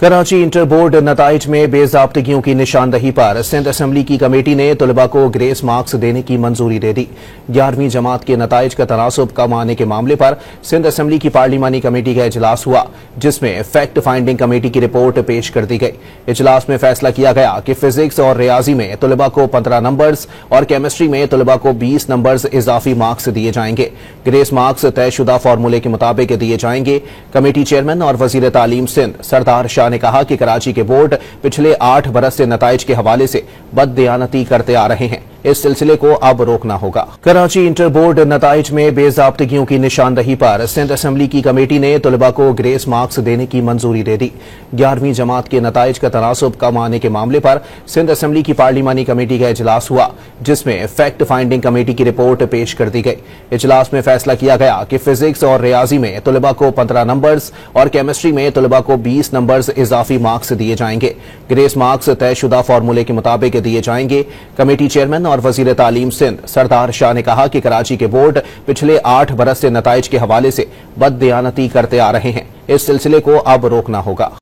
Karachi inter board नताइज में बेजाब्तगियों की निशानदही पर सिंध असेंबली की कमेटी ने तलबा को ग्रेस मार्क्स देने की मंजूरी दे दी। 11वीं जमात के नताइज का तनासुब कम आने के मामले पर सिंध असेंबली की पार्लिमानी कमेटी का इजलास हुआ, जिसमें फैक्ट फाइंडिंग कमेटी की रिपोर्ट पेश कर दी गई। इजलास में फैसला किया गया कि फिजिक्स और रियाजी में तलबा को 15 नंबर्स और केमिस्ट्री में तलबा को 20 नंबर्स इजाफी मार्क्स दिए जाएंगे। ग्रेस मार्क्स तयशुदा फार्मूले के मुताबिक दिए जाएंगे। कमेटी चेयरमैन और वजीर तालीम सिंध सरदार शाह ने कहा कि कराची के बोर्ड पिछले 8 बरस से नताइज के हवाले से बददियानती करते आ रहे हैं। इस सिलसिले को अब रोकना होगा। कराची इंटर बोर्ड नताइज में बेजाब्तगियों की निशानदही पर सिंध असेंबली की कमेटी ने तलबा को ग्रेस मार्क्स देने की मंजूरी दे दी। 11वीं जमात के नताइज का तनासुब कम आने के मामले पर सिंध असेंबली की पार्लिमानी कमेटी का इजलास हुआ, जिसमें फैक्ट फाइंडिंग कमेटी की रिपोर्ट पेश कर दी गई। इजलास में फैसला किया गया कि फिजिक्स और रियाजी में तलबा को 15 नंबर्स और केमिस्ट्री में तलबा को 20 नंबर्स इजाफी मार्क्स दिए जाएंगे। ग्रेस मार्क्स तयशुदा फार्मूले के मुताबिक दिए जाएंगे। कमेटी चेयरमैन और वजीर तालीम सिंध सरदार शाह ने कहा कि कराची के बोर्ड पिछले 8 बरस से नताइज के हवाले से बददियानती करते आ रहे हैं। इस सिलसिले को अब रोकना होगा।